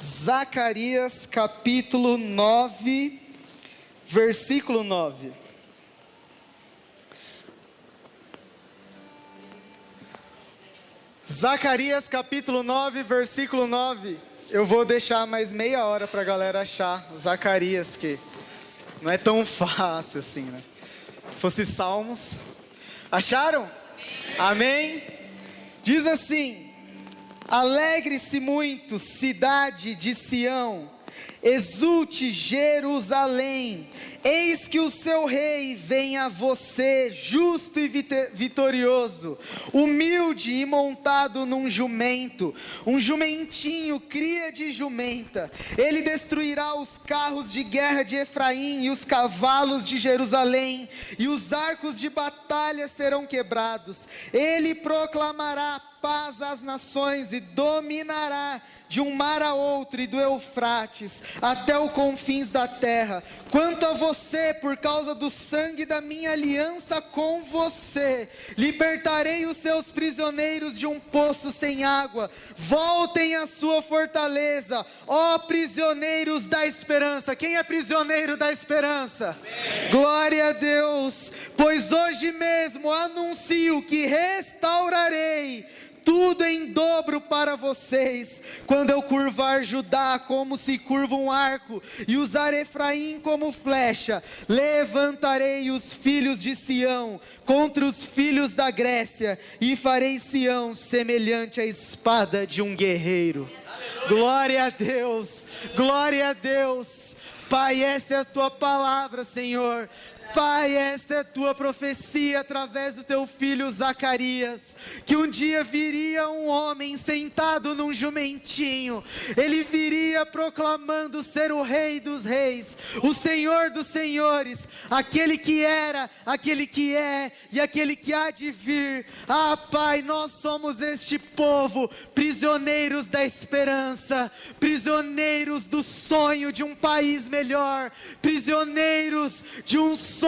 Zacarias capítulo 9, versículo 9. Zacarias capítulo 9, versículo 9. Eu vou deixar mais meia hora para a galera achar Zacarias, que não é tão fácil assim, né? Se fosse Salmos. Acharam? Amém? Diz assim: alegre-se muito, cidade de Sião, exulte Jerusalém, eis que o seu rei vem a você, justo e vitorioso, humilde e montado num jumento, um jumentinho cria de jumenta. Ele destruirá os carros de guerra de Efraim e os cavalos de Jerusalém, e os arcos de batalha serão quebrados. Ele proclamará paz às nações e dominará de um mar a outro e do Eufrates até os confins da terra. Quanto a você, por causa do sangue da minha aliança com você, libertarei os seus prisioneiros de um poço sem água. Voltem à sua fortaleza, ó prisioneiros da esperança. Quem é prisioneiro da esperança? Amém. Glória a Deus, pois hoje mesmo anuncio que restaurarei tudo em dobro para vocês, quando eu curvar Judá como se curva um arco, e usar Efraim como flecha, levantarei os filhos de Sião contra os filhos da Grécia, e farei Sião semelhante à espada de um guerreiro. Aleluia. Glória a Deus, glória a Deus. Pai, essa é a tua palavra, Senhor. Pai, essa é a tua profecia através do teu filho Zacarias, que um dia viria um homem sentado num jumentinho, ele viria proclamando ser o rei dos reis, o senhor dos senhores, aquele que era, aquele que é e aquele que há de vir. Ah, Pai, nós somos este povo, prisioneiros da esperança, prisioneiros do sonho de um país melhor, prisioneiros de um sonho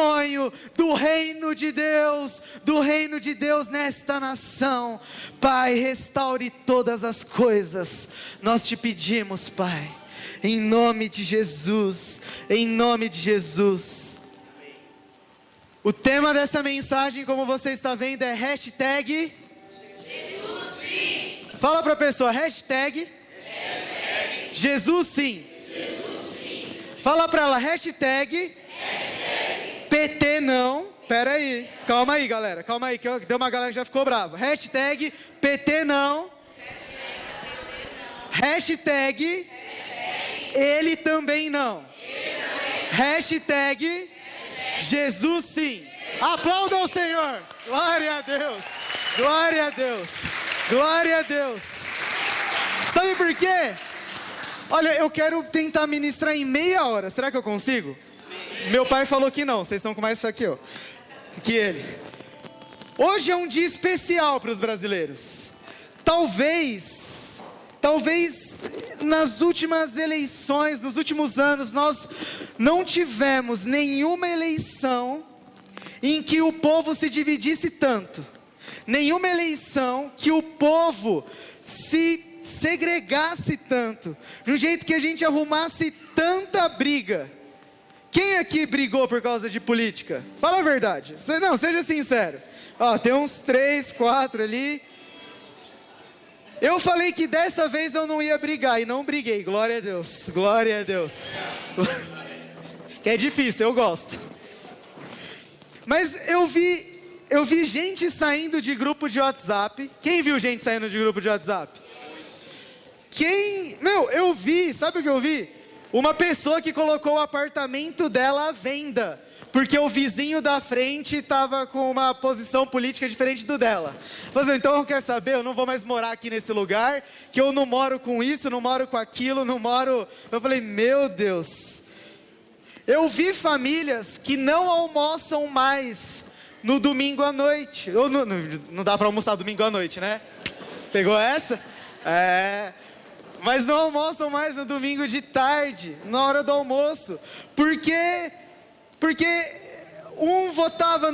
do reino de Deus nesta nação. Pai, restaure todas as coisas, nós te pedimos, Pai, em nome de Jesus, em nome de Jesus. O tema dessa mensagem, como você está vendo, é hashtag Jesus sim. Fala para a pessoa, hashtag Jesus sim. Jesus sim. Fala para ela, hashtag PT não. Pera aí, calma aí, galera, calma aí, que deu uma galera que já ficou brava. Hashtag PT não. Hashtag ele também não. Hashtag Jesus sim. Aplauda o Senhor. Glória a Deus. Glória a Deus. Glória a Deus. Sabe por quê? Olha, eu quero tentar ministrar em meia hora. Será que eu consigo? Meu pai falou que não. Vocês estão com mais fé que eu, que ele. Hoje é um dia especial para os brasileiros. Talvez nas últimas eleições, nos últimos anos, nós não tivemos nenhuma eleição em que o povo se dividisse tanto. Nenhuma eleição que o povo se segregasse tanto. De um jeito que a gente arrumasse tanta briga. Quem aqui brigou por causa de política? Fala a verdade. Não, seja sincero. Ó, tem uns 3, 4 ali. Eu falei que dessa vez eu não ia brigar e não briguei. Glória a Deus. Glória a Deus. Que é difícil, eu gosto. Mas eu vi gente saindo de grupo de WhatsApp. Quem viu gente saindo de grupo de WhatsApp? Eu vi, sabe o que eu vi? Uma pessoa que colocou o apartamento dela à venda, porque o vizinho da frente estava com uma posição política diferente do dela. Então, quer saber, eu não vou mais morar aqui nesse lugar, que eu não moro com isso, não moro com aquilo, não moro... Eu falei, meu Deus. Eu vi famílias que não almoçam mais no domingo à noite. Não dá para almoçar domingo à noite, né? Pegou essa? Mas não almoçam mais no domingo de tarde, na hora do almoço. Porque um votava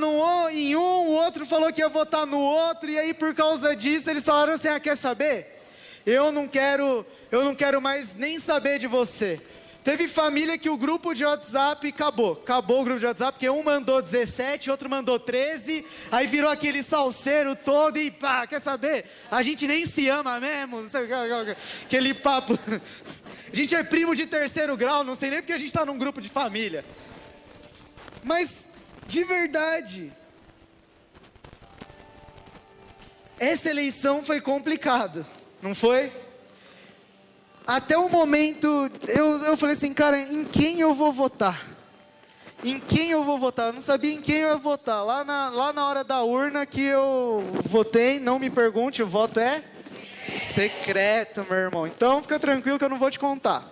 em um, o outro falou que ia votar no outro, e aí por causa disso eles falaram assim, quer saber? eu não quero mais nem saber de você. Teve família que o grupo de WhatsApp acabou o grupo de WhatsApp, porque um mandou 17, outro mandou 13, aí virou aquele salseiro todo e pá, quer saber? A gente nem se ama mesmo, não sei, aquele papo, a gente é primo de terceiro grau, não sei nem porque a gente está num grupo de família. Mas, de verdade, essa eleição foi complicada, não foi? Até o momento, eu falei assim, cara, em quem eu vou votar? Em quem eu vou votar? Eu não sabia em quem eu ia votar. Lá na hora da urna que eu votei, não me pergunte, o voto é secreto, meu irmão. Então fica tranquilo que eu não vou te contar.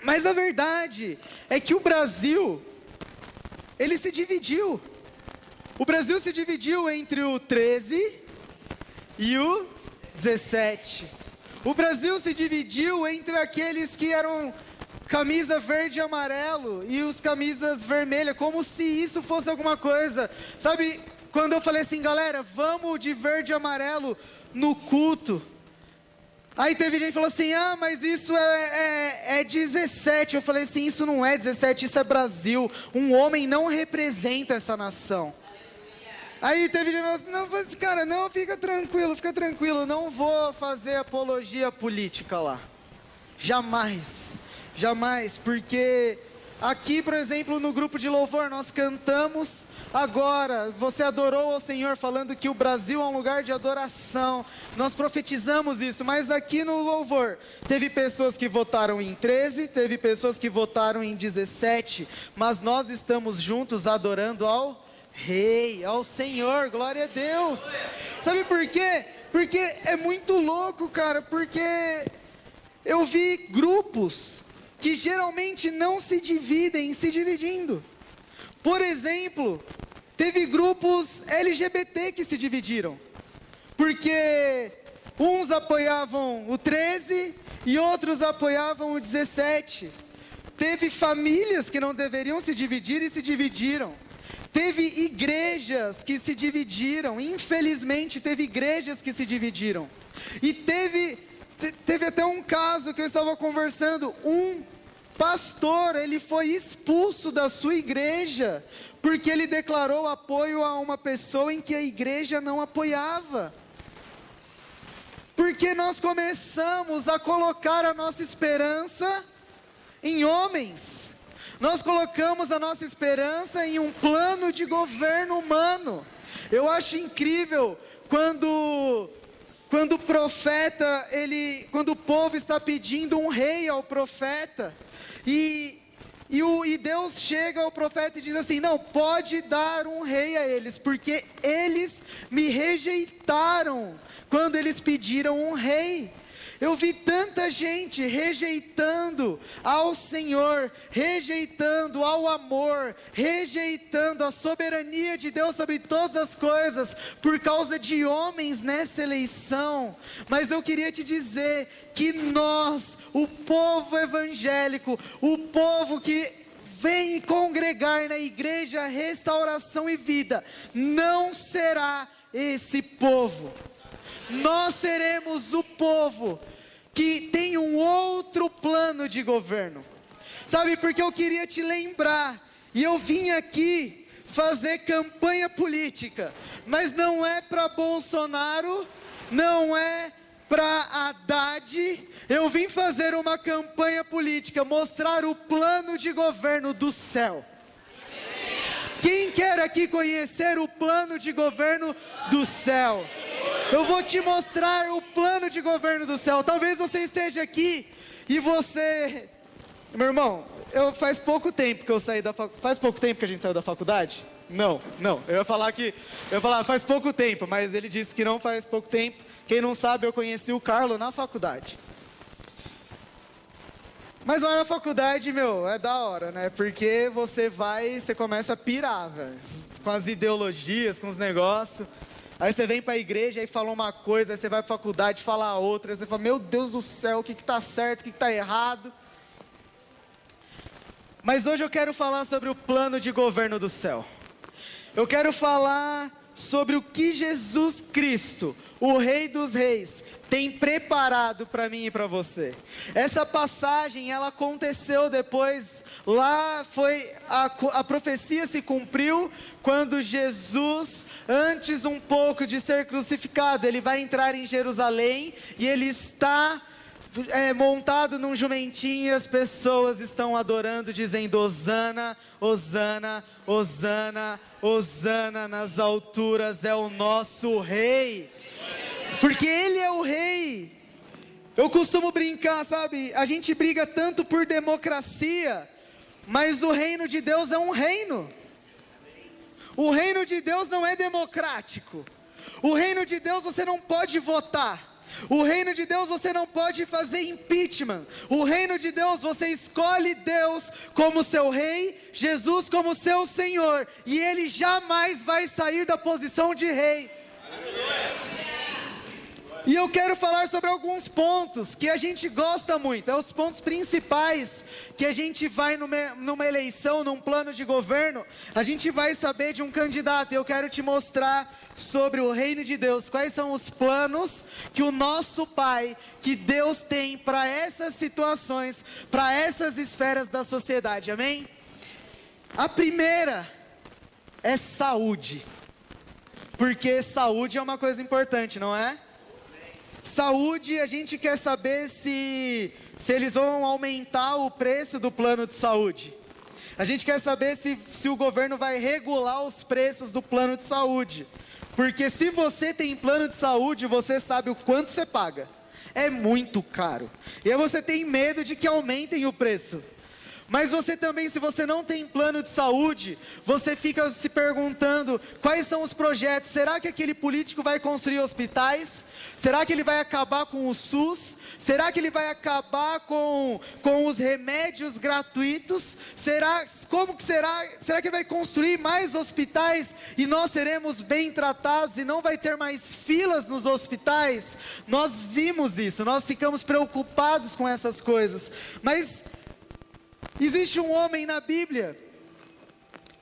Mas a verdade é que o Brasil, ele se dividiu. O Brasil se dividiu entre o 13 e o 17. O Brasil se dividiu entre aqueles que eram camisa verde e amarelo e os camisas vermelhas, como se isso fosse alguma coisa. Sabe, quando eu falei assim, galera, vamos de verde e amarelo no culto. Aí teve gente que falou assim, mas isso é 17. Eu falei assim, isso não é 17, isso é Brasil. Um homem não representa essa nação. Aí teve gente que falou, não, cara, não, fica tranquilo, não vou fazer apologia política lá. Jamais, porque aqui, por exemplo, no grupo de louvor, nós cantamos agora, você adorou ao Senhor, falando que o Brasil é um lugar de adoração, nós profetizamos isso, mas aqui no louvor, teve pessoas que votaram em 13, teve pessoas que votaram em 17, mas nós estamos juntos adorando ao Rei, ao Senhor, glória a Deus. Sabe por quê? Porque é muito louco, cara, porque eu vi grupos que geralmente não se dividem, se dividindo. Por exemplo, teve grupos LGBT que se dividiram, porque uns apoiavam o 13 e outros apoiavam o 17. Teve famílias que não deveriam se dividir e se dividiram. Teve igrejas que se dividiram, infelizmente teve igrejas que se dividiram. E teve até um caso que eu estava conversando, um pastor, ele foi expulso da sua igreja, porque ele declarou apoio a uma pessoa em que a igreja não apoiava. Porque nós começamos a colocar a nossa esperança em homens. Nós colocamos a nossa esperança em um plano de governo humano. Eu acho incrível quando o profeta, quando o povo está pedindo um rei ao profeta, e Deus chega ao profeta e diz assim, não, pode dar um rei a eles, porque eles me rejeitaram quando eles pediram um rei. Eu vi tanta gente rejeitando ao Senhor, rejeitando ao amor, rejeitando a soberania de Deus sobre todas as coisas, por causa de homens nessa eleição. Mas eu queria te dizer que nós, o povo evangélico, o povo que vem congregar na igreja Restauração e Vida, não será esse povo. Nós seremos o povo que tem um outro plano de governo. Sabe, porque eu queria te lembrar, e eu vim aqui fazer campanha política, mas não é para Bolsonaro, não é para Haddad, eu vim fazer uma campanha política, mostrar o plano de governo do céu. Quem quer aqui conhecer o plano de governo do céu? Eu vou te mostrar o plano de governo do céu. Talvez você esteja aqui e você... Meu irmão, faz pouco tempo que eu saí da faculdade. Faz pouco tempo que a gente saiu da faculdade? Não. Eu ia falar faz pouco tempo, mas ele disse que não faz pouco tempo. Quem não sabe, eu conheci o Carlos na faculdade. Mas lá na faculdade, é da hora, né? Porque você começa a pirar, velho. Com as ideologias, com os negócios. Aí você vem para a igreja e fala uma coisa, aí você vai para a faculdade e fala outra. Aí você fala, meu Deus do céu, o que está certo, o que está errado? Mas hoje eu quero falar sobre o plano de governo do céu. Eu quero falar sobre o que Jesus Cristo, o Rei dos Reis, tem preparado para mim e para você. Essa passagem, ela aconteceu depois, lá foi, a profecia se cumpriu, quando Jesus, antes um pouco de ser crucificado, ele vai entrar em Jerusalém, e ele está montado num jumentinho, e as pessoas estão adorando, dizendo: Hosana, Hosana, Hosana, Hosana nas alturas, é o nosso Rei. Porque Ele é o Rei. Eu costumo brincar, sabe? A gente briga tanto por democracia, mas o reino de Deus é um reino. O reino de Deus não é democrático. O reino de Deus você não pode votar. O reino de Deus você não pode fazer impeachment. O reino de Deus você escolhe Deus como seu Rei, Jesus como seu Senhor, e Ele jamais vai sair da posição de Rei. E eu quero falar sobre alguns pontos que a gente gosta muito, os pontos principais que a gente vai numa eleição, num plano de governo, a gente vai saber de um candidato, e eu quero te mostrar sobre o reino de Deus, quais são os planos que o nosso Pai, que Deus tem para essas situações, para essas esferas da sociedade, amém? A primeira é saúde, porque saúde é uma coisa importante, não é? Saúde, a gente quer saber se eles vão aumentar o preço do plano de saúde. A gente quer saber se o governo vai regular os preços do plano de saúde. Porque se você tem plano de saúde, você sabe o quanto você paga. É muito caro. E aí você tem medo de que aumentem o preço. Mas você também, se você não tem plano de saúde, você fica se perguntando quais são os projetos. Será que aquele político vai construir hospitais? Será que ele vai acabar com o SUS? Será que ele vai acabar com os remédios gratuitos? Será que ele vai construir mais hospitais e nós seremos bem tratados e não vai ter mais filas nos hospitais? Nós vimos isso, nós ficamos preocupados com essas coisas. Mas existe um homem na Bíblia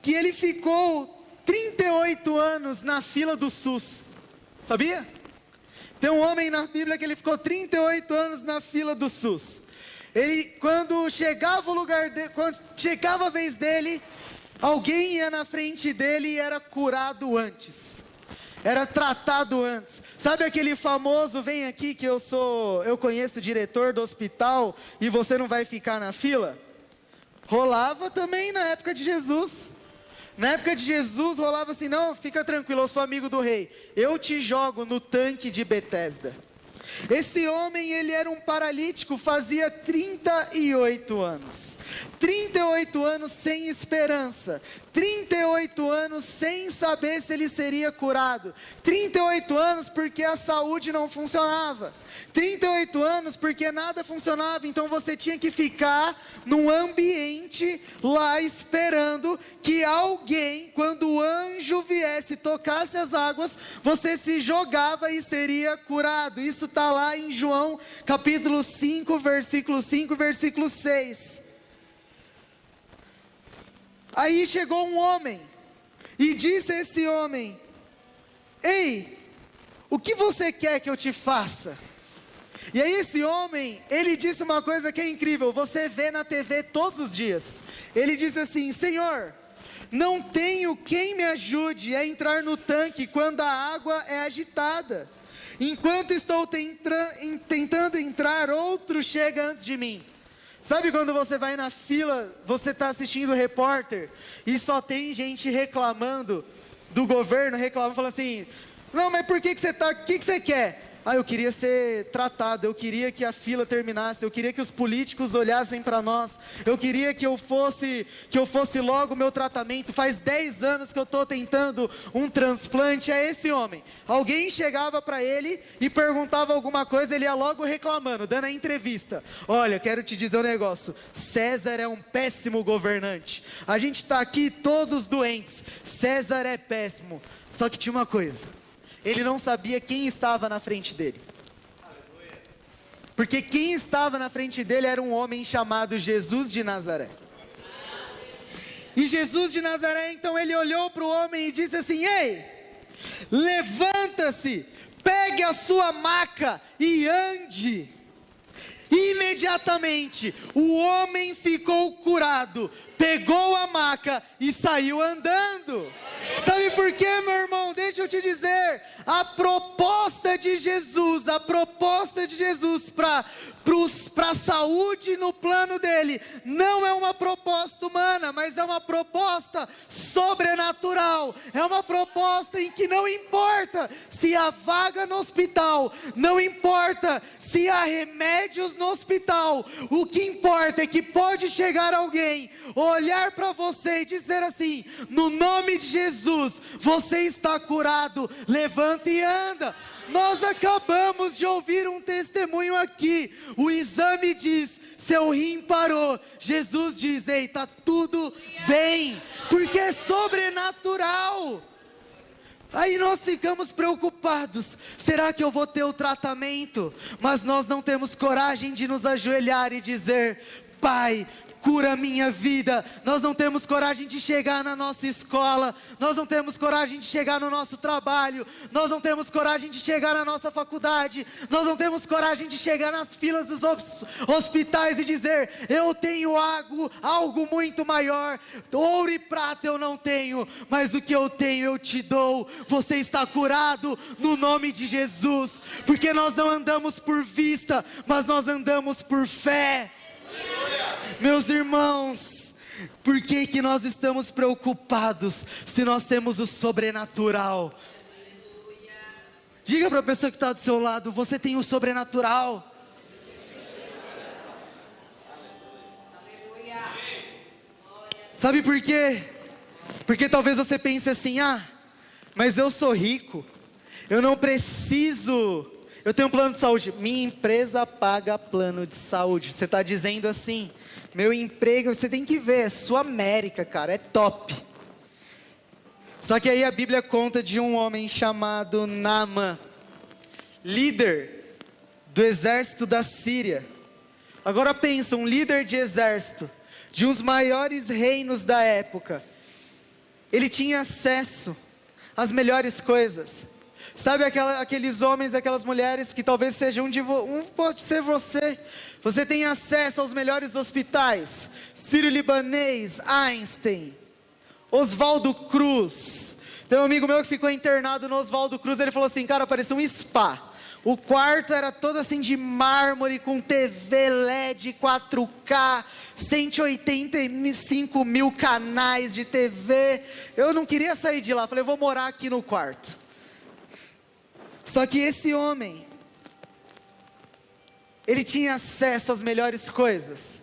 que ele ficou 38 anos na fila do SUS, sabia? Tem um homem na Bíblia que ele ficou 38 anos na fila do SUS. Quando chegava quando chegava a vez dele, alguém ia na frente dele e era curado antes. Era tratado antes. Sabe aquele famoso, vem aqui que eu conheço o diretor do hospital e você não vai ficar na fila? Rolava também na época de Jesus. Na época de Jesus rolava assim: não, fica tranquilo, eu sou amigo do rei, eu te jogo no tanque de Betesda. Esse homem, ele era um paralítico, fazia 38 anos. 38 anos sem esperança. 38 anos sem saber se ele seria curado. 38 anos porque a saúde não funcionava. 38 anos porque nada funcionava. Então você tinha que ficar num ambiente lá esperando que alguém, quando o anjo viesse e tocasse as águas, você se jogava e seria curado. Isso está lá em João capítulo 5, versículo 5, versículo 6. Aí chegou um homem e disse a esse homem: ei, o que você quer que eu te faça? E aí esse homem, ele disse uma coisa que é incrível, você vê na TV todos os dias. Ele disse assim: Senhor, não tenho quem me ajude a entrar no tanque quando a água é agitada. Enquanto estou tentando entrar, outro chega antes de mim. Sabe quando você vai na fila, você está assistindo o repórter e só tem gente reclamando do governo, falando assim: não, mas por que você está, o que você quer? Eu queria ser tratado, eu queria que a fila terminasse, eu queria que os políticos olhassem para nós, eu queria que eu fosse logo o meu tratamento, faz 10 anos que eu estou tentando um transplante. É esse homem. Alguém chegava para ele e perguntava alguma coisa, ele ia logo reclamando, dando a entrevista: olha, quero te dizer um negócio, César é um péssimo governante, a gente está aqui todos doentes, César é péssimo. Só que tinha uma coisa, ele não sabia quem estava na frente dele. Porque quem estava na frente dele era um homem chamado Jesus de Nazaré. E Jesus de Nazaré, então ele olhou para o homem e disse assim: ei, levanta-se, pegue a sua maca e ande. Imediatamente o homem ficou curado, pegou a maca e saiu andando. Sabe por quê, meu irmão? Deixa eu te dizer, a proposta de Jesus para a saúde no plano dele, não é uma proposta humana, mas é uma proposta sobrenatural, é uma proposta em que não importa se há vaga no hospital, não importa se há remédios no hospital, o que importa é que pode chegar alguém, olhar para você e dizer assim: no nome de Jesus, você está curado, levanta e anda. Nós acabamos de ouvir um testemunho aqui, o exame diz, seu rim parou, Jesus diz, ei, está tudo bem, porque é sobrenatural. Aí nós ficamos preocupados, será que eu vou ter o tratamento? Mas nós não temos coragem de nos ajoelhar e dizer: Pai, cura a minha vida. Nós não temos coragem de chegar na nossa escola, nós não temos coragem de chegar no nosso trabalho, nós não temos coragem de chegar na nossa faculdade, nós não temos coragem de chegar nas filas dos hospitais e dizer: eu tenho algo muito maior, ouro e prata eu não tenho, mas o que eu tenho eu te dou. Você está curado no nome de Jesus, porque nós não andamos por vista, mas nós andamos por fé. Meus irmãos, por que nós estamos preocupados se nós temos o sobrenatural? Diga para a pessoa que está do seu lado: você tem o sobrenatural. Sabe por quê? Porque talvez você pense assim: mas eu sou rico, eu não preciso, eu tenho um plano de saúde, minha empresa paga plano de saúde. Você está dizendo assim: meu emprego, você tem que ver, é sua América, cara, é top. Só que aí a Bíblia conta de um homem chamado Naamã, líder do exército da Síria. Agora pensa, um líder de exército, de um dos maiores reinos da época. Ele tinha acesso às melhores coisas. Sabe aqueles homens, aquelas mulheres que talvez sejam pode ser você. Você tem acesso aos melhores hospitais. Sírio-Libanês, Einstein, Oswaldo Cruz. Tem um amigo meu que ficou internado no Oswaldo Cruz. Ele falou assim: cara, parecia um spa. O quarto era todo assim de mármore, com TV LED 4K, 185 mil canais de TV. Eu não queria sair de lá. Falei: eu vou morar aqui no quarto. Só que esse homem, ele tinha acesso às melhores coisas.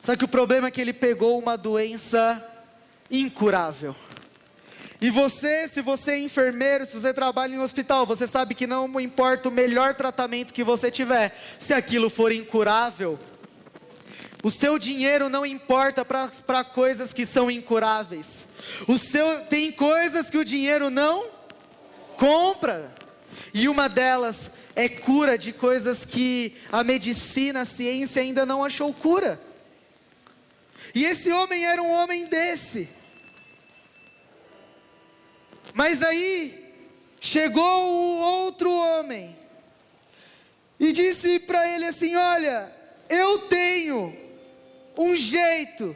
Só que o problema é que ele pegou uma doença incurável. E você, se você é enfermeiro, se você trabalha em um hospital, você sabe que não importa o melhor tratamento que você tiver, se aquilo for incurável, o seu dinheiro não importa para coisas que são incuráveis. Tem coisas que o dinheiro não compra. E uma delas é cura de coisas que a medicina, a ciência ainda não achou cura. E esse homem era um homem desse. Mas aí chegou o outro homem e disse para ele assim: olha, eu tenho um jeito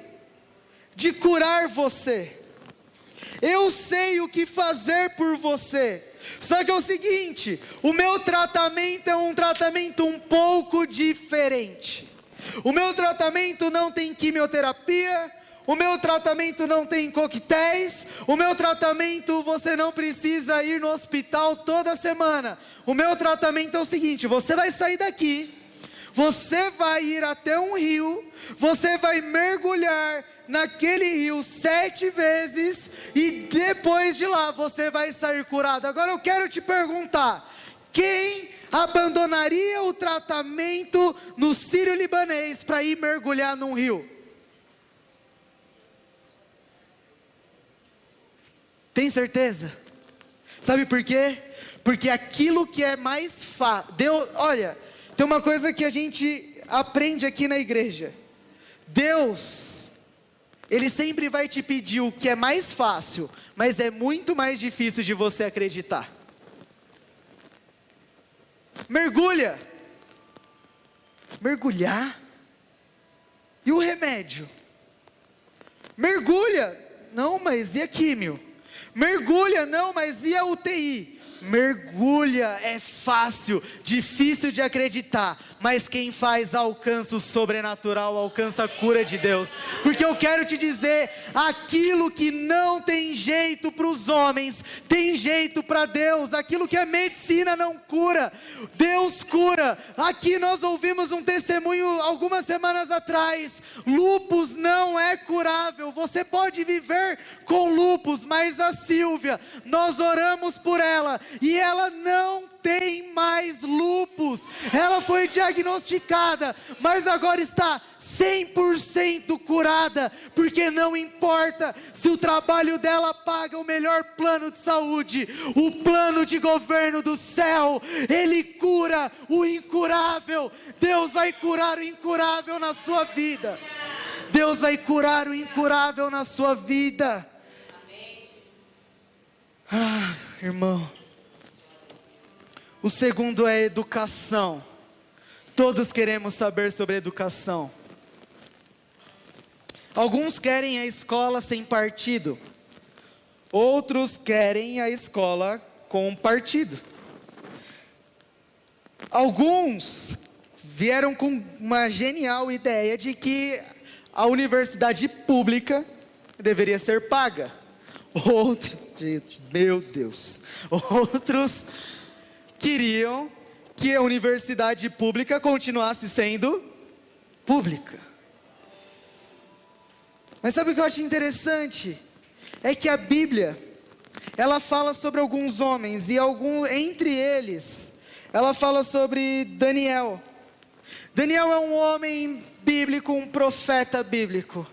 de curar você. Eu sei o que fazer por você. Só que é o seguinte, o meu tratamento é um tratamento um pouco diferente. O meu tratamento não tem quimioterapia, o meu tratamento não tem coquetéis, o meu tratamento você não precisa ir no hospital toda semana. O meu tratamento é o seguinte: você vai sair daqui, você vai ir até um rio, você vai mergulhar naquele rio 7 vezes e depois de lá você vai sair curado. Agora eu quero te perguntar: quem abandonaria o tratamento no Sírio-Libanês para ir mergulhar num rio? Tem certeza? Sabe por quê? Porque aquilo que é mais fácil. Olha, tem uma coisa que a gente aprende aqui na igreja: Deus Ele sempre vai te pedir o que é mais fácil, mas é muito mais difícil de você acreditar. Mergulha. Mergulhar? E o remédio? Mergulha. Não, mas e a químio? Mergulha, não, mas e a UTI? Mergulha, é fácil, difícil de acreditar, mas quem faz alcança o sobrenatural, alcança a cura de Deus. Porque eu quero te dizer, aquilo que não tem jeito para os homens, tem jeito para Deus. Aquilo que a medicina não cura, Deus cura. Aqui nós ouvimos um testemunho algumas semanas atrás, lúpus não é curável, você pode viver com lúpus, mas a Silvia, nós oramos por ela, e ela não tem mais lúpus. Ela foi diagnosticada, mas agora está 100% curada, porque não importa se o trabalho dela paga o melhor plano de saúde, o plano de governo do céu, ele cura o incurável. Deus vai curar o incurável na sua vida. Deus vai curar o incurável na sua vida. Irmão, o segundo é educação. Todos queremos saber sobre educação. Alguns querem a escola sem partido, outros querem a escola com partido. Alguns vieram com uma genial ideia de que a universidade pública deveria ser paga. Outros queriam que a universidade pública continuasse sendo pública. Mas sabe o que eu acho interessante? É que a Bíblia, ela fala sobre alguns homens, e entre eles, ela fala sobre Daniel. Daniel é um homem bíblico, um profeta bíblico,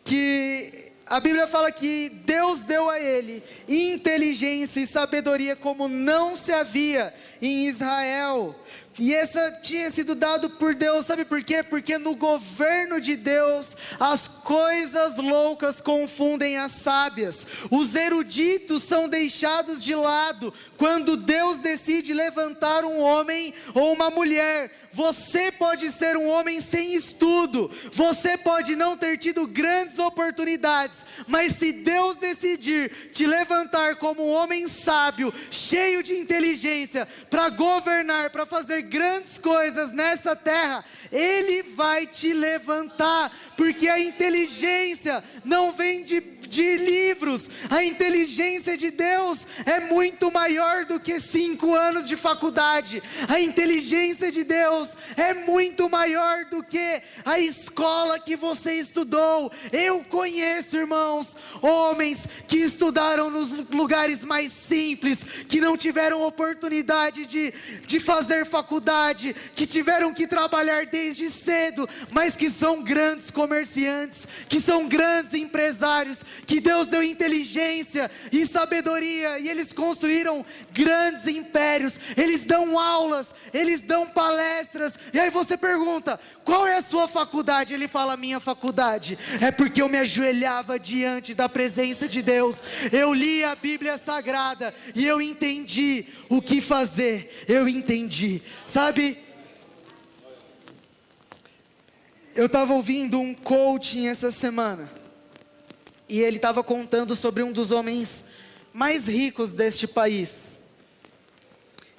que a Bíblia fala que Deus deu a ele inteligência e sabedoria como não se havia em Israel. E essa tinha sido dado por Deus, sabe por quê? Porque no governo de Deus, as coisas loucas confundem as sábias. Os eruditos são deixados de lado quando Deus decide levantar um homem ou uma mulher. Você pode ser um homem sem estudo, você pode não ter tido grandes oportunidades, mas se Deus decidir te levantar como um homem sábio, cheio de inteligência, para governar, para fazer grandes coisas nessa terra, Ele vai te levantar, porque a inteligência não vem de livros. A inteligência de Deus é muito maior do que 5 anos de faculdade. A inteligência de Deus é muito maior do que a escola que você estudou. Eu conheço, irmãos, homens que estudaram nos lugares mais simples, que não tiveram oportunidade de fazer faculdade, que tiveram que trabalhar desde cedo, mas que são grandes comerciantes, que são grandes empresários, que Deus deu inteligência e sabedoria, e eles construíram grandes impérios. Eles dão aulas, eles dão palestras, e aí você pergunta, qual é a sua faculdade? Ele fala, minha faculdade é porque eu me ajoelhava diante da presença de Deus, eu li a Bíblia Sagrada, e eu entendi o que fazer, eu entendi, sabe? Eu estava ouvindo um coaching essa semana, e ele estava contando sobre um dos homens mais ricos deste país.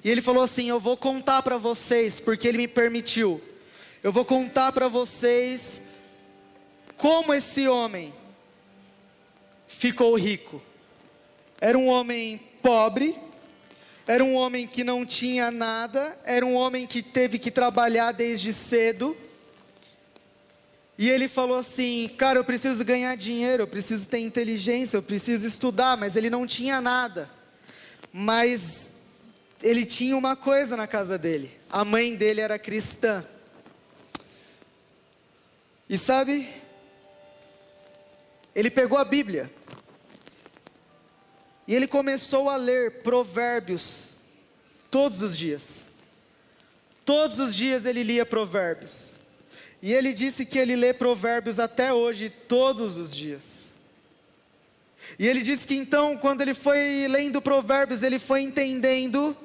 E ele falou assim, eu vou contar para vocês, porque ele me permitiu. Eu vou contar para vocês como esse homem ficou rico. Era um homem pobre, era um homem que não tinha nada, era um homem que teve que trabalhar desde cedo. E ele falou assim, cara, eu preciso ganhar dinheiro, eu preciso ter inteligência, eu preciso estudar, mas ele não tinha nada. Mas ele tinha uma coisa na casa dele, a mãe dele era cristã. E sabe, ele pegou a Bíblia, e ele começou a ler Provérbios, todos os dias. Todos os dias ele lia Provérbios. E ele disse que ele lê Provérbios até hoje, todos os dias. E ele disse que então, quando ele foi lendo Provérbios, ele foi entendendo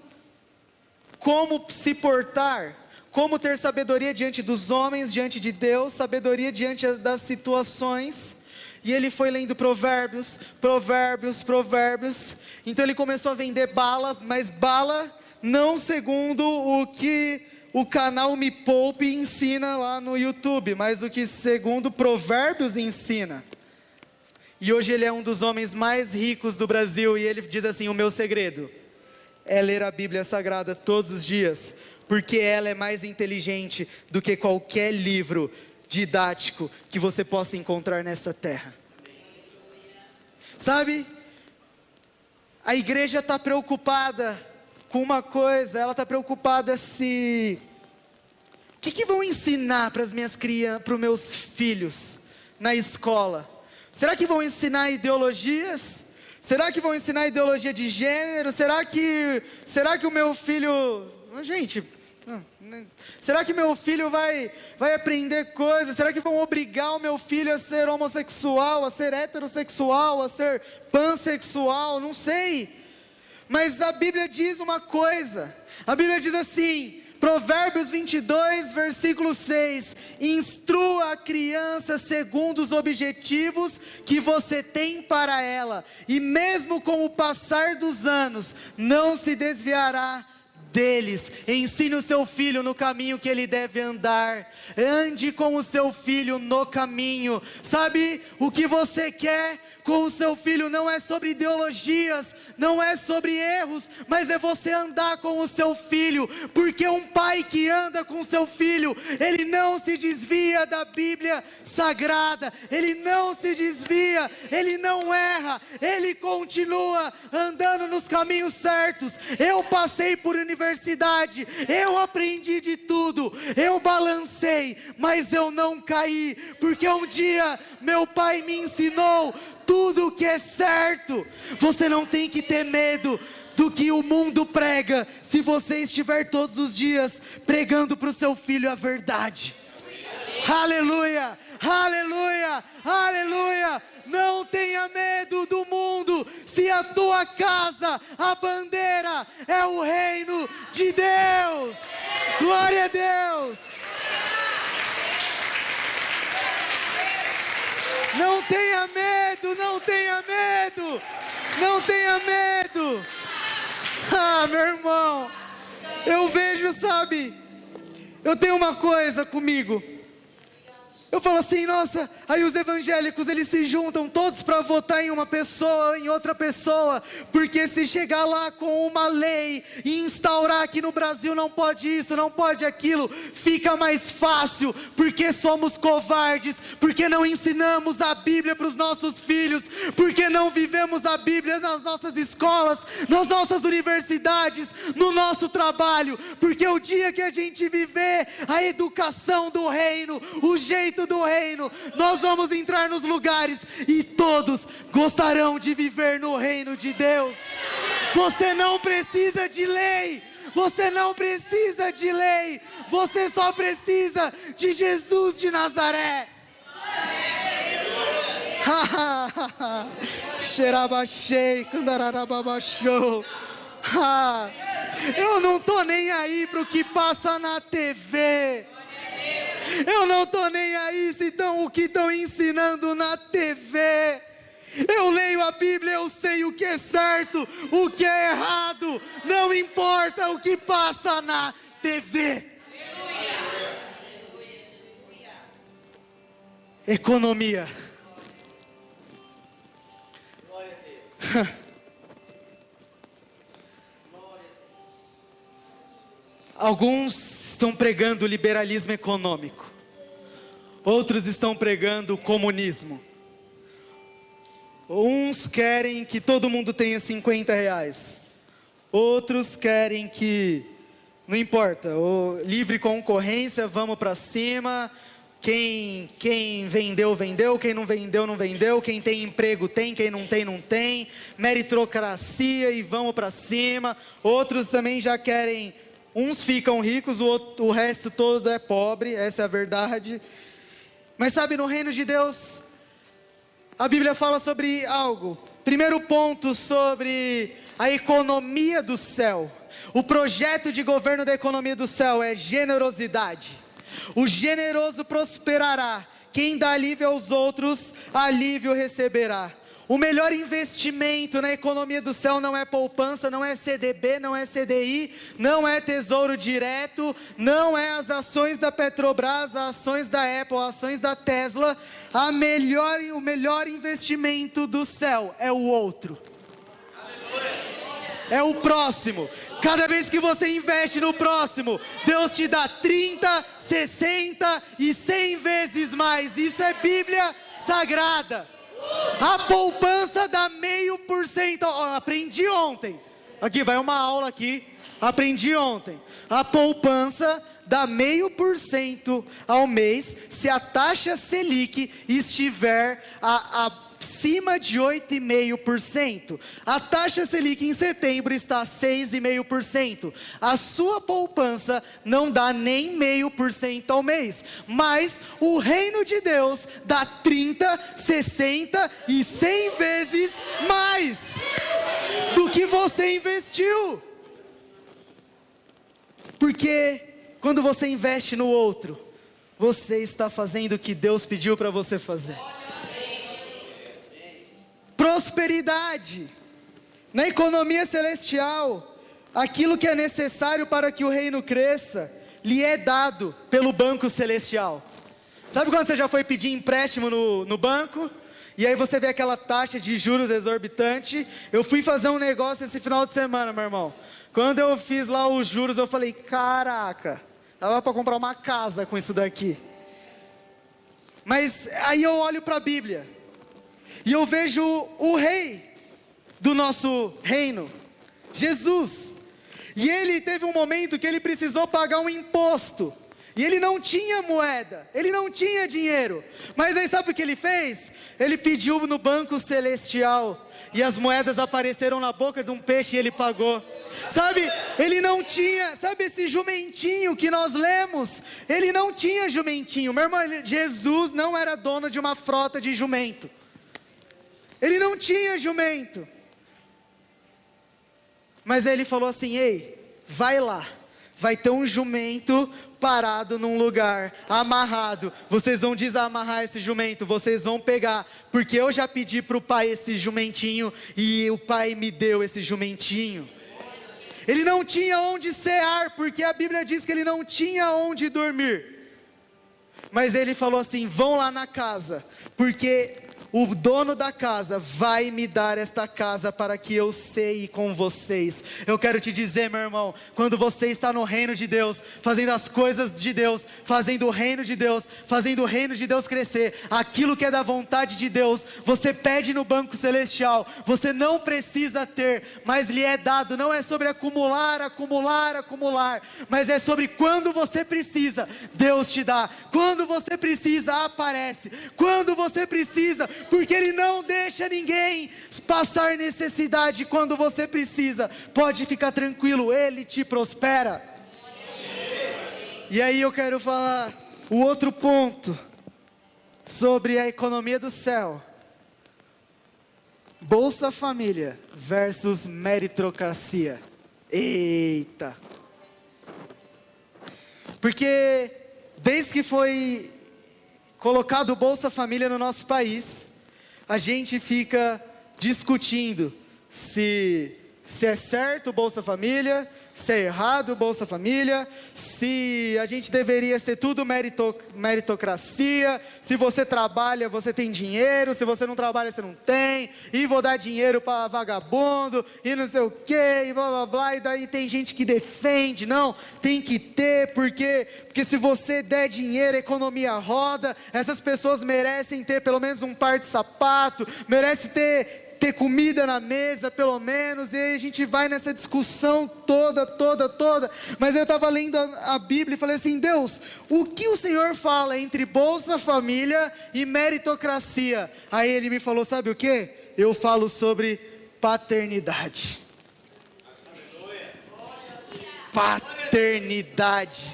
como se portar, como ter sabedoria diante dos homens, diante de Deus, sabedoria diante das situações. E ele foi lendo Provérbios. Então ele começou a vender bala, mas bala não segundo o que o canal Me Poupe ensina lá no YouTube, mas o que segundo Provérbios ensina. E hoje ele é um dos homens mais ricos do Brasil, e ele diz assim: o meu segredo é ler a Bíblia Sagrada todos os dias, porque ela é mais inteligente do que qualquer livro didático que você possa encontrar nessa terra. Sabe, a igreja está preocupada com uma coisa, ela está preocupada se... O que vão ensinar para as minhas crianças, para os meus filhos na escola? Será que vão ensinar ideologias? Será que vão ensinar ideologia de gênero? Será que o meu filho... Gente, será que meu filho vai aprender coisas? Será que vão obrigar o meu filho a ser homossexual, a ser heterossexual, a ser pansexual? Não sei. Mas a Bíblia diz uma coisa. A Bíblia diz assim, Provérbios 22, versículo 6: instrua a criança segundo os objetivos que você tem para ela, e mesmo com o passar dos anos, não se desviará deles. Ensine o seu filho no caminho que ele deve andar. Ande com o seu filho no caminho. Sabe, o que você quer com o seu filho não é sobre ideologias, não é sobre erros, mas é você andar com o seu filho, porque um pai que anda com o seu filho, ele não se desvia da Bíblia Sagrada, ele não se desvia, ele não erra, ele continua andando nos caminhos certos. Eu passei por universidade, eu aprendi de tudo, eu balancei, mas eu não caí, porque um dia meu pai me ensinou tudo o que é certo. Você não tem que ter medo do que o mundo prega, se você estiver todos os dias pregando para o seu filho a verdade. Aleluia, aleluia, aleluia. Não tenha medo do mundo, se a tua casa, a bandeira é o reino de Deus. Glória a Deus. Não tenha medo, não tenha medo, não tenha medo. Ah, meu irmão, eu vejo, sabe, eu tenho uma coisa comigo. Eu falo assim, nossa, aí os evangélicos, eles se juntam todos para votar em uma pessoa, em outra pessoa, porque se chegar lá com uma lei e instaurar que no Brasil não pode isso, não pode aquilo, fica mais fácil, porque somos covardes, porque não ensinamos a Bíblia para os nossos filhos, porque não vivemos a Bíblia nas nossas escolas, nas nossas universidades, no nosso trabalho, porque o dia que a gente viver a educação do reino, o jeito do reino, nós vamos entrar nos lugares e todos gostarão de viver no reino de Deus. Você não precisa de lei, você não precisa de lei, você só precisa de Jesus de Nazaré. Eu não estou nem aí para o que passa na TV. Eu não estou nem aí se o que estão ensinando na TV. Eu leio a Bíblia, eu sei o que é certo, o que é errado. Não importa o que passa na TV. Economia. Alguns estão pregando o liberalismo econômico, outros estão pregando o comunismo. Uns querem que todo mundo tenha R$50, outros querem que, não importa, livre concorrência, vamos para cima. Quem vendeu, vendeu, quem não vendeu, não vendeu, quem tem emprego tem, quem não tem, não tem, meritocracia e vamos para cima. Outros também já querem uns ficam ricos, o resto todo é pobre, essa é a verdade. Mas sabe, no reino de Deus, a Bíblia fala sobre algo. Primeiro ponto, sobre a economia do céu. O projeto de governo da economia do céu é generosidade. O generoso prosperará. Quem dá alívio aos outros, alívio receberá. O melhor investimento na economia do céu não é poupança, não é CDB, não é CDI, não é tesouro direto, não é as ações da Petrobras, as ações da Apple, as ações da Tesla. O melhor investimento do céu é o outro. É o próximo. Cada vez que você investe no próximo, Deus te dá 30, 60 e 100 vezes mais. Isso é Bíblia Sagrada. A poupança dá 0,5%. Aprendi ontem. Aqui, vai uma aula aqui. Aprendi ontem. A poupança dá 0,5% ao mês se a taxa Selic estiver acima de 8,5%. A taxa Selic em setembro está 6,5%. A sua poupança não dá nem 0,5% ao mês. Mas o reino de Deus dá 30, 60 e 100 vezes mais do que você investiu. Porque quando você investe no outro, você está fazendo o que Deus pediu para você fazer. Prosperidade. Na economia celestial, aquilo que é necessário para que o reino cresça, lhe é dado pelo banco celestial. Sabe quando você já foi pedir empréstimo no banco? E aí você vê aquela taxa de juros exorbitante? Eu fui fazer um negócio esse final de semana, meu irmão. Quando eu fiz lá os juros, eu falei, caraca, dava para comprar uma casa com isso daqui. Mas aí eu olho para a Bíblia e eu vejo o rei do nosso reino, Jesus. E ele teve um momento que ele precisou pagar um imposto. E ele não tinha moeda, ele não tinha dinheiro. Mas aí sabe o que ele fez? Ele pediu no banco celestial. E as moedas apareceram na boca de um peixe e ele pagou. Sabe, ele não tinha, sabe esse jumentinho que nós lemos? Ele não tinha jumentinho. Meu irmão, Jesus não era dono de uma frota de jumento. Ele não tinha jumento. Mas ele falou assim, ei, vai lá. Vai ter um jumento parado num lugar, amarrado. Vocês vão desamarrar esse jumento, vocês vão pegar. Porque eu já pedi para o pai esse jumentinho e o pai me deu esse jumentinho. Ele não tinha onde cear, porque a Bíblia diz que ele não tinha onde dormir. Mas ele falou assim, vão lá na casa, porque o dono da casa vai me dar esta casa para que eu ceie com vocês. Eu quero te dizer, meu irmão, quando você está no reino de Deus, fazendo as coisas de Deus, fazendo o reino de Deus, fazendo o reino de Deus crescer, aquilo que é da vontade de Deus, você pede no banco celestial, você não precisa ter, mas lhe é dado. Não é sobre acumular, mas é sobre quando você precisa, Deus te dá. Quando você precisa, aparece. Quando você precisa, porque Ele não deixa ninguém passar necessidade. Quando você precisa, pode ficar tranquilo, Ele te prospera. E aí eu quero falar o outro ponto sobre a economia do céu. Bolsa Família versus meritocracia. Eita! Porque desde que foi colocado o Bolsa Família no nosso país, a gente fica discutindo se é certo o Bolsa Família, se é errado o Bolsa Família, se a gente deveria ser tudo meritocracia, se você trabalha, você tem dinheiro, se você não trabalha, você não tem, e vou dar dinheiro para vagabundo, e não sei o que, e blá blá blá, e daí tem gente que defende, não, tem que ter, porque se você der dinheiro, a economia roda, essas pessoas merecem ter pelo menos um par de sapato, merecem ter comida na mesa, pelo menos. E aí a gente vai nessa discussão toda, mas eu estava lendo a Bíblia e falei assim, Deus, o que o Senhor fala entre Bolsa Família e meritocracia? Aí Ele me falou, sabe o que? Eu falo sobre paternidade. paternidade.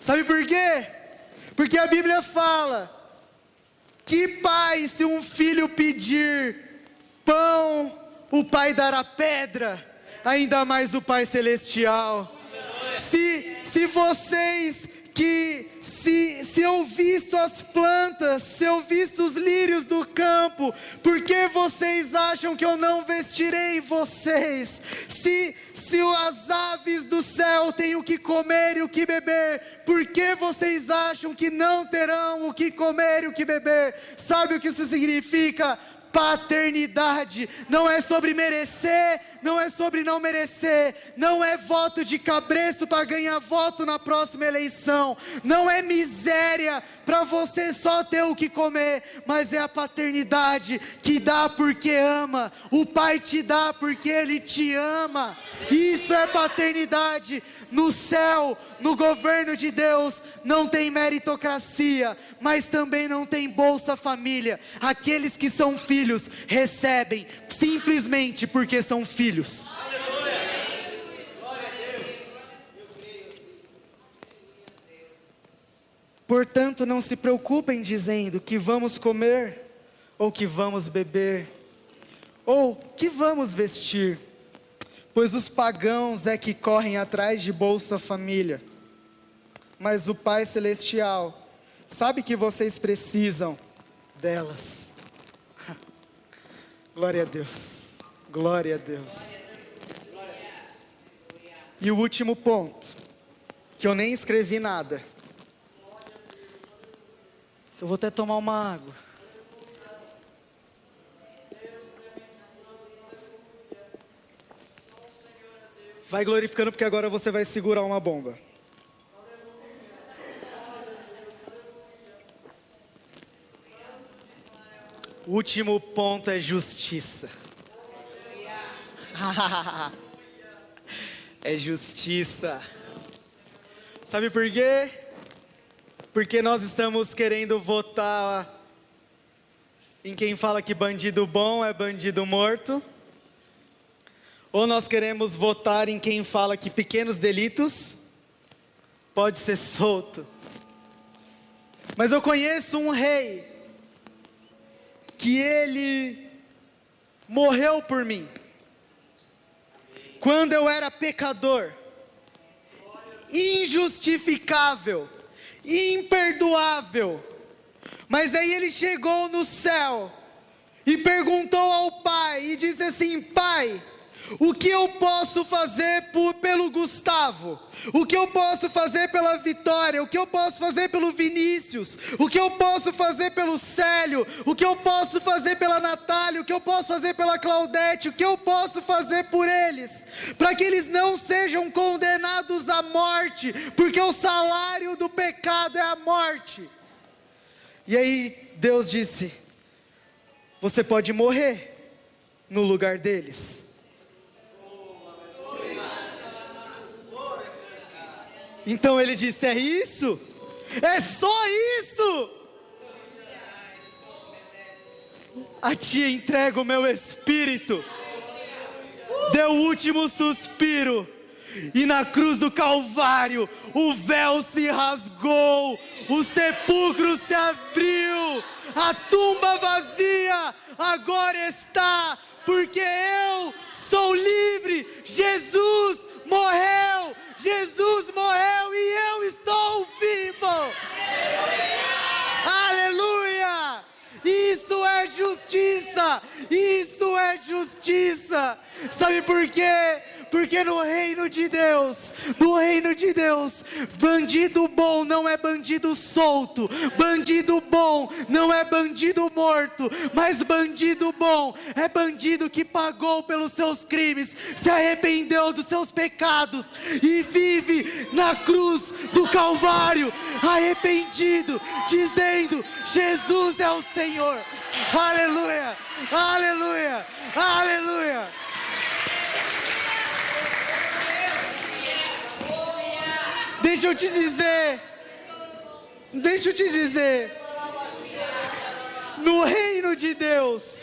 Sabe por quê? Porque a Bíblia fala que pai, se um filho pedir pão, o pai dará pedra, ainda mais o Pai Celestial. Se vocês se eu visto as plantas, se eu visto os lírios do campo, por que vocês acham que eu não vestirei vocês? Se as aves do céu têm o que comer e o que beber, por que vocês acham que não terão o que comer e o que beber? Sabe o que isso significa? Paternidade. Não é sobre merecer, não é sobre não merecer, não é voto de cabresto para ganhar voto na próxima eleição, não é miséria para você só ter o que comer, mas é a paternidade que dá porque ama. O pai te dá porque ele te ama. Isso é paternidade. No céu, no governo de Deus, não tem meritocracia, mas também não tem Bolsa Família. Aqueles que são filhos recebem simplesmente porque são filhos. Portanto, não se preocupem dizendo que vamos comer, ou que vamos beber, ou que vamos vestir, pois os pagãos é que correm atrás de Bolsa Família. Mas o Pai Celestial sabe que vocês precisam delas. Glória a Deus, glória a Deus. E o último ponto, que eu nem escrevi nada. Eu vou até tomar uma água. Vai glorificando, porque agora você vai segurar uma bomba. O último ponto é justiça. É justiça. Sabe por quê? Porque nós estamos querendo votar em quem fala que bandido bom é bandido morto. Ou nós queremos votar em quem fala que pequenos delitos pode ser solto. Mas eu conheço um rei que ele morreu por mim quando eu era pecador, injustificável, imperdoável. Mas aí ele chegou no céu e perguntou ao Pai e disse assim: Pai, o que eu posso fazer pelo Gustavo? O que eu posso fazer pela Vitória? O que eu posso fazer pelo Vinícius? O que eu posso fazer pelo Célio? O que eu posso fazer pela Natália? O que eu posso fazer pela Claudete? O que eu posso fazer por eles? Para que eles não sejam condenados à morte, porque o salário do pecado é a morte. E aí Deus disse: você pode morrer no lugar deles. Então ele disse: é isso? É só isso? A ti entrego o meu espírito. Deu o último suspiro. E na cruz do Calvário, o véu se rasgou, o sepulcro se abriu, a tumba vazia agora está, porque eu sou livre. Jesus morreu e eu estou vivo. Aleluia! Isso é justiça, isso é justiça. Sabe por quê? Porque no reino de Deus, bandido bom não é bandido solto, bandido bom não é bandido morto, mas bandido bom é bandido que pagou pelos seus crimes, se arrependeu dos seus pecados e vive na cruz do Calvário, arrependido, dizendo: Jesus é o Senhor. Aleluia, aleluia, aleluia. Deixa eu te dizer, no reino de Deus,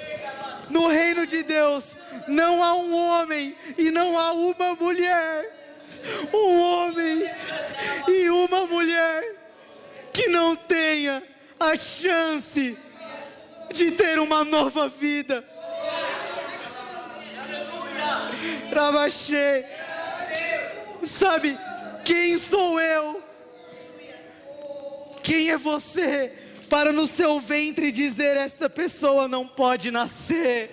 não há um homem e não há uma mulher um homem e uma mulher que não tenha a chance de ter uma nova vida. Rabachê, sabe, quem sou eu? Quem é você para no seu ventre dizer esta pessoa não pode nascer?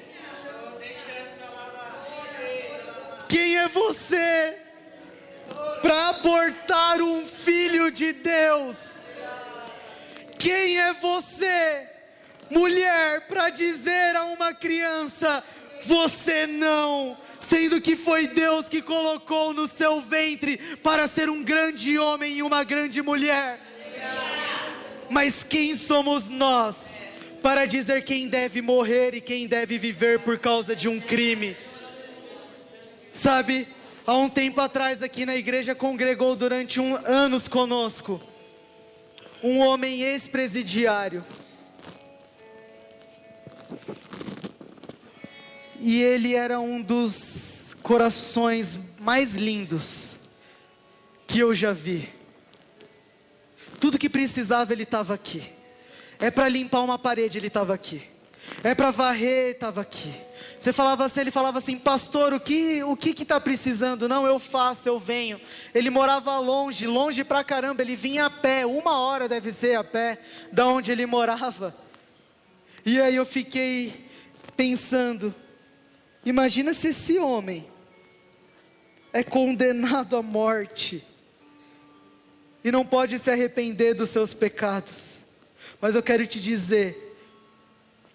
Quem é você para abortar um filho de Deus? Quem é você, mulher, para dizer a uma criança, você não, sendo que foi Deus que colocou no seu ventre para ser um grande homem e uma grande mulher? Mas quem somos nós para dizer quem deve morrer e quem deve viver por causa de um crime? Sabe, há um tempo atrás aqui na igreja congregou durante anos conosco um homem ex-presidiário. E ele era um dos corações mais lindos que eu já vi. Tudo que precisava ele estava aqui. É para limpar uma parede, ele estava aqui. É para varrer, estava aqui. Você falava assim, ele falava assim, pastor, o que está precisando? Não, eu faço, eu venho. Ele morava longe pra caramba, ele vinha a pé, 1 hora deve ser a pé, da onde ele morava. E aí eu fiquei pensando, imagina se esse homem é condenado à morte e não pode se arrepender dos seus pecados. Mas eu quero te dizer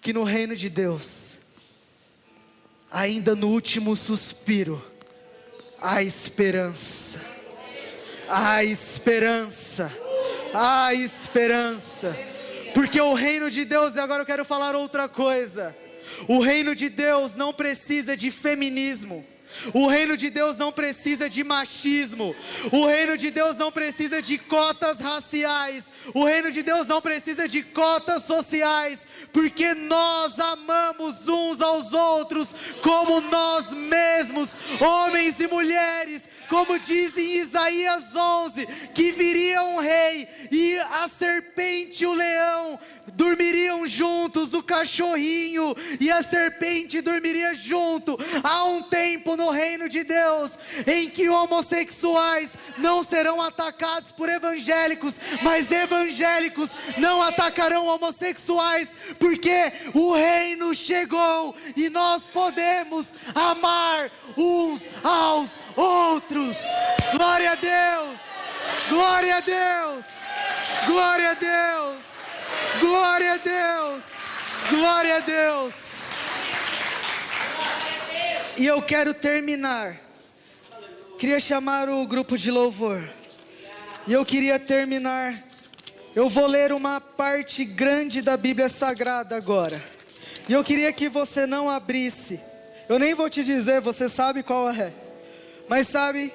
que no reino de Deus, ainda no último suspiro, há esperança. Há esperança. Há esperança. Porque o reino de Deus, e agora eu quero falar outra coisa. O reino de Deus não precisa de feminismo. O reino de Deus não precisa de machismo. O reino de Deus não precisa de cotas raciais. O reino de Deus não precisa de cotas sociais. Porque nós amamos uns aos outros como nós mesmos, homens e mulheres. Como diz em Isaías 11, que viria um rei e a serpente e o leão dormiriam juntos, o cachorrinho e a serpente dormiriam junto. Há um tempo no reino de Deus em que homossexuais não serão atacados por evangélicos, mas evangélicos não atacarão homossexuais, porque o reino chegou e nós podemos amar uns aos outros. Glória a Deus, glória a Deus, glória a Deus, glória a Deus, glória a Deus. E eu quero terminar, queria chamar o grupo de louvor, e eu queria terminar, eu vou ler uma parte grande da Bíblia Sagrada agora, e eu queria que você não abrisse, eu nem vou te dizer, você sabe qual é, mas sabe,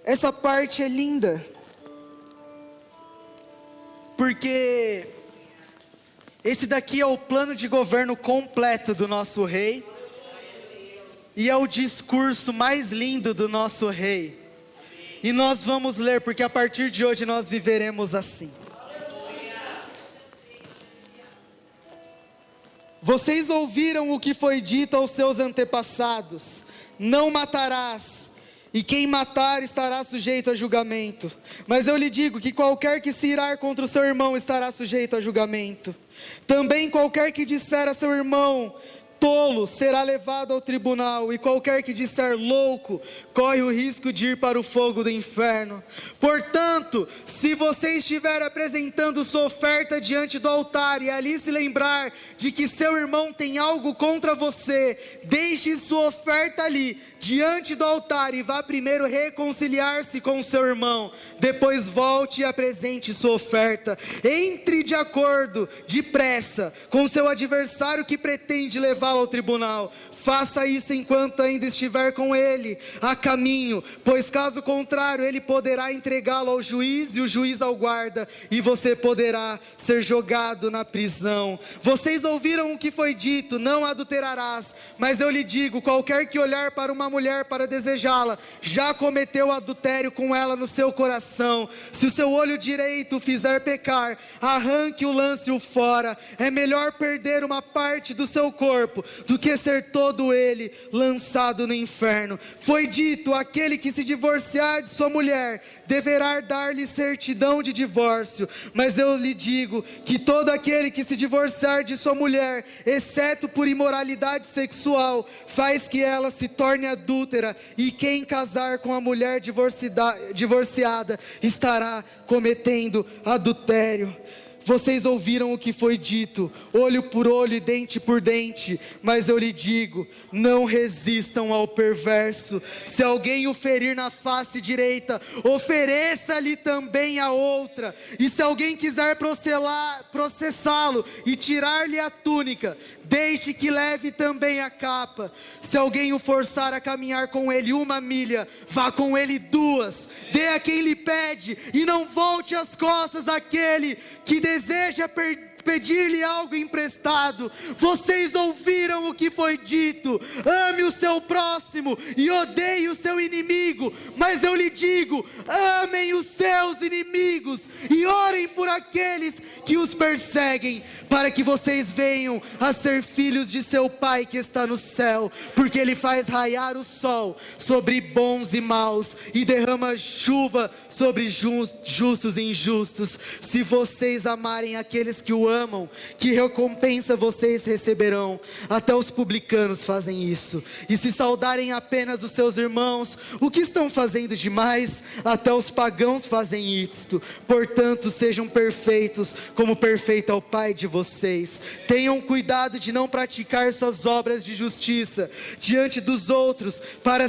essa parte é linda, porque esse daqui é o plano de governo completo do nosso rei, e é o discurso mais lindo do nosso rei, e nós vamos ler, porque a partir de hoje nós viveremos assim. Vocês ouviram o que foi dito aos seus antepassados: não matarás, e quem matar estará sujeito a julgamento. Mas eu lhe digo que qualquer que se irar contra o seu irmão estará sujeito a julgamento. Também qualquer que disser a seu irmão tolo será levado ao tribunal, e qualquer que disser louco corre o risco de ir para o fogo do inferno. Portanto, se você estiver apresentando sua oferta diante do altar e ali se lembrar de que seu irmão tem algo contra você, deixe sua oferta ali diante do altar e vá primeiro reconciliar-se com seu irmão, depois volte e apresente sua oferta. Entre de acordo depressa com seu adversário que pretende levar levá-lo ao tribunal. Faça isso enquanto ainda estiver com ele a caminho, pois caso contrário ele poderá entregá-lo ao juiz e o juiz ao guarda, e você poderá ser jogado na prisão. Vocês ouviram o que foi dito: não adulterarás. Mas eu lhe digo, qualquer que olhar para uma mulher para desejá-la, já cometeu adultério com ela no seu coração. Se o seu olho direito o fizer pecar, arranque-o, lance-o fora. É melhor perder uma parte do seu corpo do que ser todo ele lançado no inferno. Foi dito: aquele que se divorciar de sua mulher deverá dar-lhe certidão de divórcio. Mas eu lhe digo que todo aquele que se divorciar de sua mulher, exceto por imoralidade sexual, faz que ela se torne adúltera, e quem casar com a mulher divorciada estará cometendo adultério. Vocês ouviram o que foi dito: olho por olho e dente por dente. Mas eu lhe digo, não resistam ao perverso. Se alguém o ferir na face direita, ofereça-lhe também a outra. E se alguém quiser processá-lo e tirar-lhe a túnica, deixe que leve também a capa. Se alguém o forçar a caminhar com ele 1 milha, vá com ele 2. Dê a quem lhe pede, e não volte as costas àquele que deseja pedir-lhe algo emprestado. Vocês ouviram o que foi dito: ame o seu próximo e odeie o seu inimigo. Mas eu lhe digo, amem os seus inimigos e orem por aqueles que os perseguem, para que vocês venham a ser filhos de seu Pai que está no céu, porque Ele faz raiar o sol sobre bons e maus, e derrama chuva sobre justos e injustos. Se vocês amarem aqueles que o amam, que recompensa vocês receberão? Até os publicanos fazem isso. E se saudarem apenas os seus irmãos, o que estão fazendo demais? Até os pagãos fazem isto. Portanto, sejam perfeitos, como perfeito é o Pai de vocês. Tenham cuidado de não praticar suas obras de justiça diante dos outros, para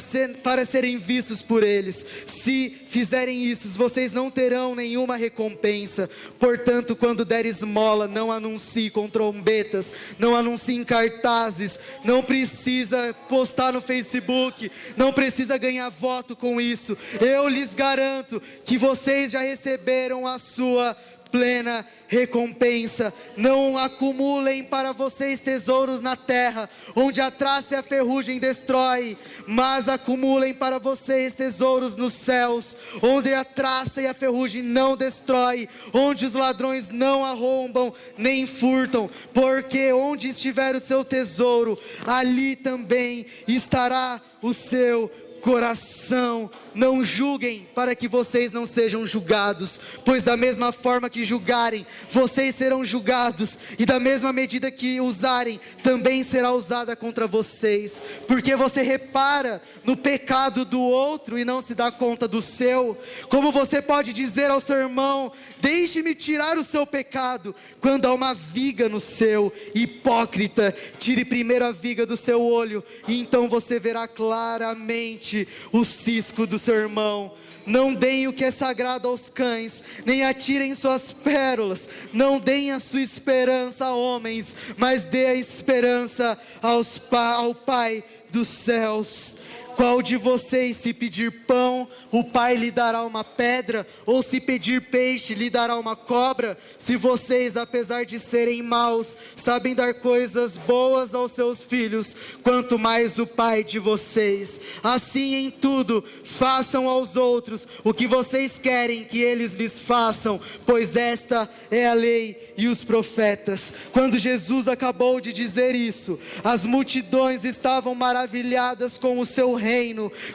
serem vistos por eles. Se fizerem isso, vocês não terão nenhuma recompensa. Portanto, quando der esmola, não anuncie com trombetas, não anuncie em cartazes, não precisa postar no Facebook, não precisa ganhar voto com isso. Eu lhes garanto que vocês já receberam a sua plena recompensa. Não acumulem para vocês tesouros na terra, onde a traça e a ferrugem destrói, mas acumulem para vocês tesouros nos céus, onde a traça e a ferrugem não destrói, onde os ladrões não arrombam nem furtam, porque onde estiver o seu tesouro, ali também estará o seu coração. Não julguem, para que vocês não sejam julgados, pois da mesma forma que julgarem, vocês serão julgados, e da mesma medida que usarem, também será usada contra vocês. Porque você repara no pecado do outro e não se dá conta do seu? Como você pode dizer ao seu irmão: deixe-me tirar o seu pecado, quando há uma viga no seu? Hipócrita, tire primeiro a viga do seu olho, e então você verá claramente o cisco do seu irmão. Não deem o que é sagrado aos cães, nem atirem suas pérolas. Não deem a sua esperança a homens, mas dê a esperança ao Pai dos céus. Qual de vocês, se pedir pão, o Pai lhe dará uma pedra? Ou se pedir peixe, lhe dará uma cobra? Se vocês, apesar de serem maus, sabem dar coisas boas aos seus filhos, quanto mais o Pai de vocês. Assim, em tudo, façam aos outros o que vocês querem que eles lhes façam, pois esta é a lei e os profetas. Quando Jesus acabou de dizer isso, as multidões estavam maravilhadas com o seu reino,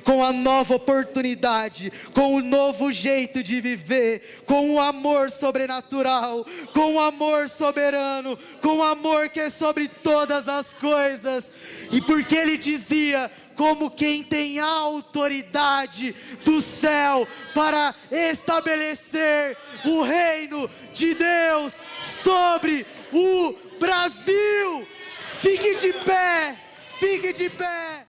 com a nova oportunidade, com o novo jeito de viver, com o amor sobrenatural, com o amor soberano, com o amor que é sobre todas as coisas. E porque ele dizia: como quem tem a autoridade do céu para estabelecer o reino de Deus sobre o Brasil. Fique de pé, fique de pé.